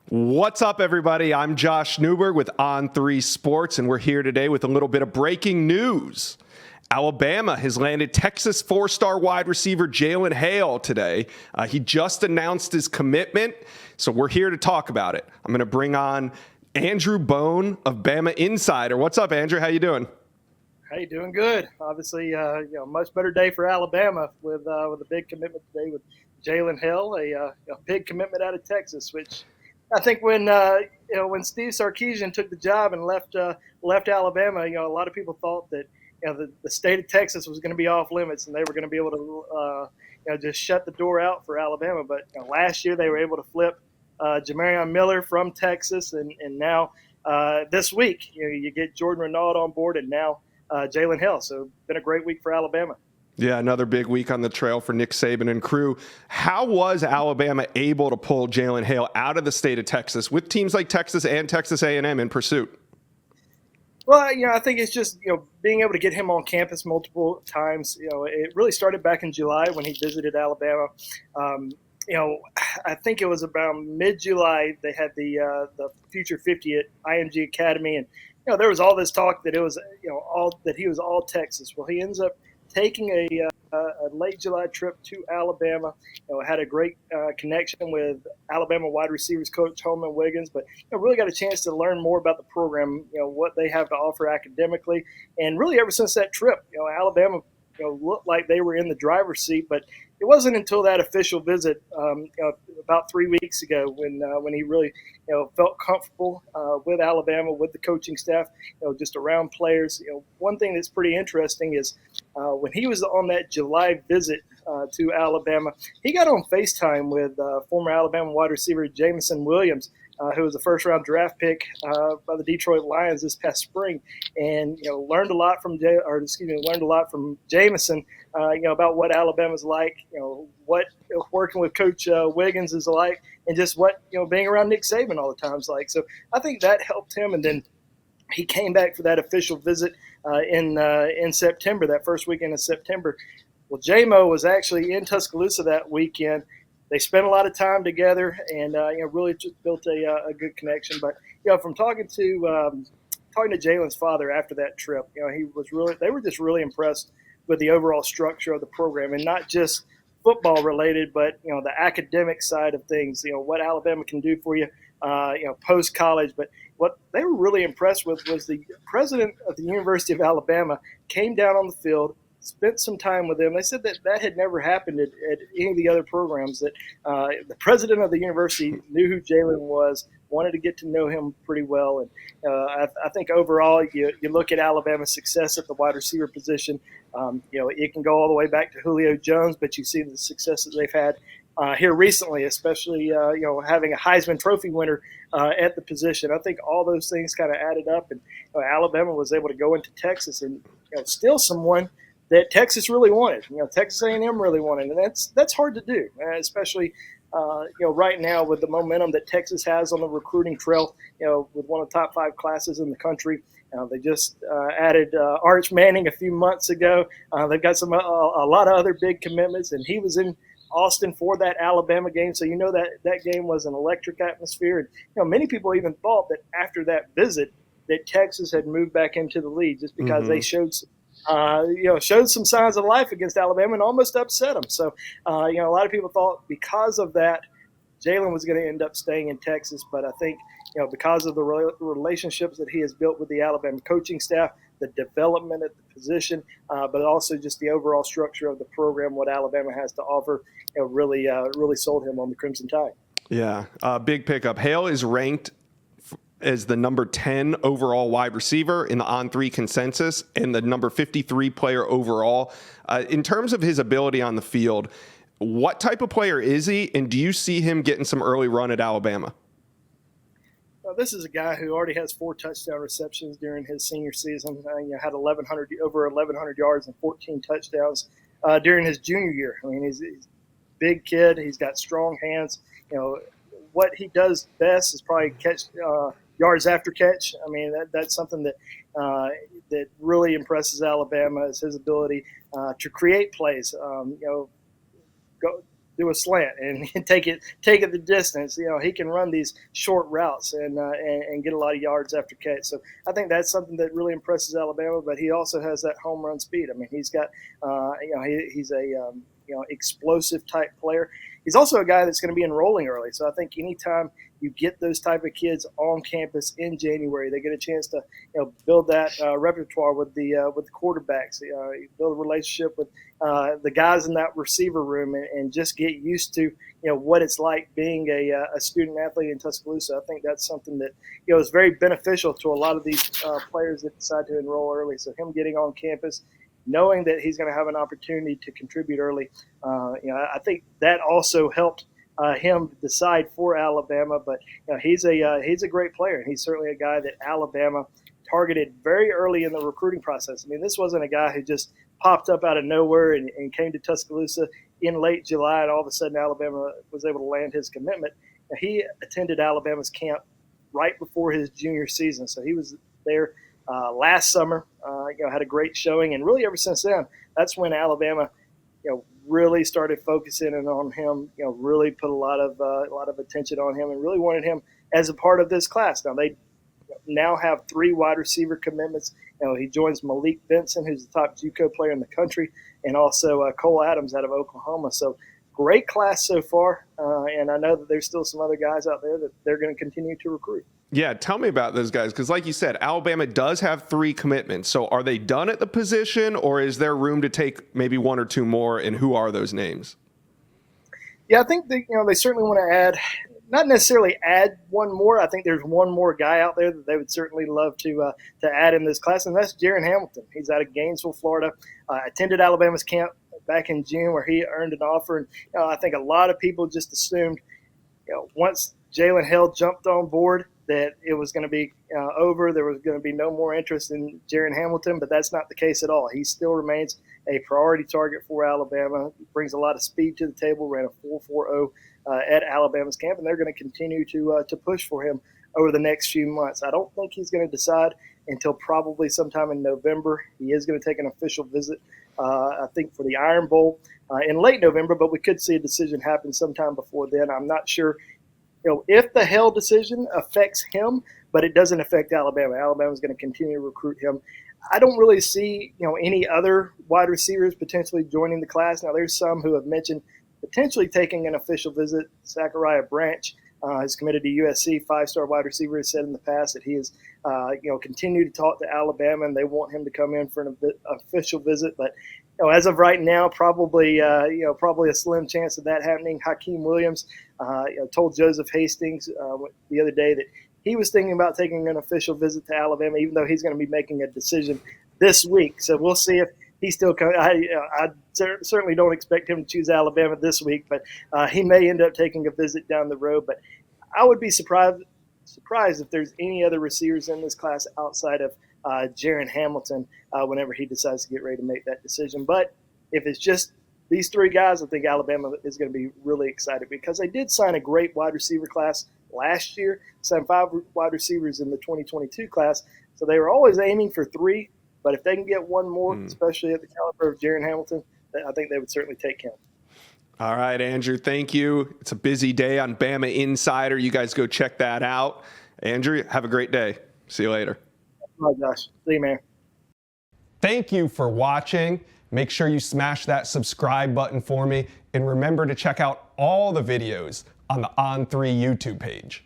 What's up, everybody? I'm Josh Newberg with On3 Sports, and we're here today with a little bit of breaking news. Alabama has landed Texas four-star wide receiver Jalen Hale today. He just announced his commitment, so we're here to talk about it. I'm going to bring on Andrew Bone of BamaInsider. What's up, Andrew? How you doing? Hey, doing good. Obviously, much better day for Alabama with a big commitment today with Jalen Hale, a big commitment out of Texas, which I think when Steve Sarkisian took the job and left Alabama, a lot of people thought that the state of Texas was going to be off limits and they were going to be able to just shut the door out for Alabama. But last year they were able to flip Jamarion Miller from Texas, and now this week you get Jordan Renaud on board, and now Jalen Hale. So been a great week for Alabama. Yeah, another big week on the trail for Nick Saban and crew. How was Alabama able to pull Jalen Hale out of the state of Texas with teams like Texas and Texas A&M in pursuit? Well, I think it's just, being able to get him on campus multiple times. It really started back in July when he visited Alabama. I think it was about mid-July they had the Future 50 at IMG Academy, and there was all this talk that it was that he was all Texas. Well, he ends up taking a late July trip to Alabama. Had a great connection with Alabama wide receivers coach Holman Wiggins, but really got a chance to learn more about the program, what they have to offer academically, and really ever since that trip, Alabama looked like they were in the driver's seat. But it wasn't until that official visit about 3 weeks ago when he really felt comfortable with Alabama, with the coaching staff, just around players. One thing that's pretty interesting is when he was on that July visit to Alabama, he got on FaceTime with former Alabama wide receiver Jameson Williams, who was a first-round draft pick by the Detroit Lions this past spring, and learned a lot from Jameson, about what Alabama's like, what working with Coach Wiggins is like, and just what being around Nick Saban all the time is like. So I think that helped him, and then he came back for that official visit in September, that first weekend in September. Well, J-Mo was actually in Tuscaloosa that weekend. They spent a lot of time together, and really just built a good connection. But from talking to Jalen's father after that trip, they were just really impressed with the overall structure of the program, and not just football related, but the academic side of things. What Alabama can do for you, post college. But what they were really impressed with was the president of the University of Alabama came down on the field, spent some time with them. They said that had never happened at any of the other programs, that the president of the university knew who Jalen was, wanted to get to know him pretty well. And I think overall, you look at Alabama's success at the wide receiver position, it can go all the way back to Julio Jones, but you see the success that they've had here recently, especially, having a Heisman Trophy winner at the position. I think all those things kind of added up, and Alabama was able to go into Texas and steal someone that Texas really wanted. Texas A&M really wanted, and that's hard to do, especially right now with the momentum that Texas has on the recruiting trail. With one of the top 5 classes in the country. They just added Arch Manning a few months ago. They've got a lot of other big commitments, and he was in Austin for that Alabama game, so that game was an electric atmosphere. And many people even thought that after that visit that Texas had moved back into the lead just because they showed some signs of life against Alabama and almost upset them. So, a lot of people thought because of that, Jalen was going to end up staying in Texas. But I think, because of the relationships that he has built with the Alabama coaching staff, the development at the position, but also just the overall structure of the program, what Alabama has to offer, really sold him on the Crimson Tide. Yeah, big pickup. Hale is ranked as the number 10 overall wide receiver in the On3 consensus and the number 53 player overall. In terms of his ability on the field, what type of player is he, and do you see him getting some early run at Alabama? Well, this is a guy who already has 4 touchdown receptions during his senior season. Had over 1,100 yards and 14 touchdowns during his junior year. I mean, he's a big kid. He's got strong hands. What he does best is probably catch yards after catch. I mean, that's something that really impresses Alabama, is his ability to create plays. do a slant and take it the distance. He can run these short routes and get a lot of yards after catch. So I think that's something that really impresses Alabama. But he also has that home run speed. I mean, he's got he's a explosive type player. He's also a guy that's going to be enrolling early. So I think anytime you get those type of kids on campus in January, they get a chance to build that repertoire with the quarterbacks, build a relationship with the guys in that receiver room, and just get used to what it's like being a student athlete in Tuscaloosa. I think that's something that is very beneficial to a lot of these players that decide to enroll early. So him getting on campus, knowing that he's going to have an opportunity to contribute early, I think that also helped him decide for Alabama. But he's a great player, and he's certainly a guy that Alabama targeted very early in the recruiting process. I mean, this wasn't a guy who just popped up out of nowhere and came to Tuscaloosa in late July, and all of a sudden Alabama was able to land his commitment. He attended Alabama's camp right before his junior season, so he was there last summer. Had a great showing, and really ever since then, that's when Alabama, really started focusing on him. Really put a lot of attention on him, and really wanted him as a part of this class. Now they now have 3 wide receiver commitments. He joins Malik Benson, who's the top JUCO player in the country, and also Cole Adams out of Oklahoma. So great class so far, and I know that there's still some other guys out there that they're going to continue to recruit. Yeah, tell me about those guys, because like you said, Alabama does have 3 commitments. So are they done at the position, or is there room to take maybe 1 or 2 more, and who are those names? Yeah, I think they certainly want to add, not necessarily add 1 more. I think there's 1 more guy out there that they would certainly love to add in this class, and that's Jaren Hamilton. He's out of Gainesville, Florida. Attended Alabama's camp back in June, where he earned an offer. And I think a lot of people just assumed, once Jalen Hale jumped on board, that it was going to be over. There was going to be no more interest in Jaren Hamilton, but that's not the case at all. He still remains a priority target for Alabama. He brings a lot of speed to the table, ran a 4.40 at Alabama's camp, and they're going to continue to push for him over the next few months. I don't think he's going to decide until probably sometime in November. He is going to take an official visit, I think, for the Iron Bowl in late November, but we could see a decision happen sometime before then. I'm not sure if the Hale decision affects him, but it doesn't affect Alabama. Alabama's going to continue to recruit him. I don't really see any other wide receivers potentially joining the class. Now, there's some who have mentioned potentially taking an official visit. Zachariah Branch is committed to USC, 5-star wide receiver, has said in the past that he has continued to talk to Alabama, and they want him to come in for an official visit. But as of right now, probably a slim chance of that happening. Hakeem Williams told Joseph Hastings the other day that he was thinking about taking an official visit to Alabama, even though he's going to be making a decision this week. So we'll see if he still comes. I certainly don't expect him to choose Alabama this week, but he may end up taking a visit down the road. But I would be surprised if there's any other receivers in this class outside of Jaren Hamilton whenever he decides to get ready to make that decision. But if it's just these 3 guys, I think Alabama is going to be really excited, because they did sign a great wide receiver class last year, signed 5 wide receivers in the 2022 class. So they were always aiming for 3, but if they can get 1 more, especially at the caliber of Jaren Hamilton, I think they would certainly take him. All right, Andrew, thank you. It's a busy day on BamaInsider. You guys go check that out. Andrew, have a great day. See you later. Bye, Josh. See you, man. Thank you for watching. Make sure you smash that subscribe button for me, and remember to check out all the videos on the On3 YouTube page.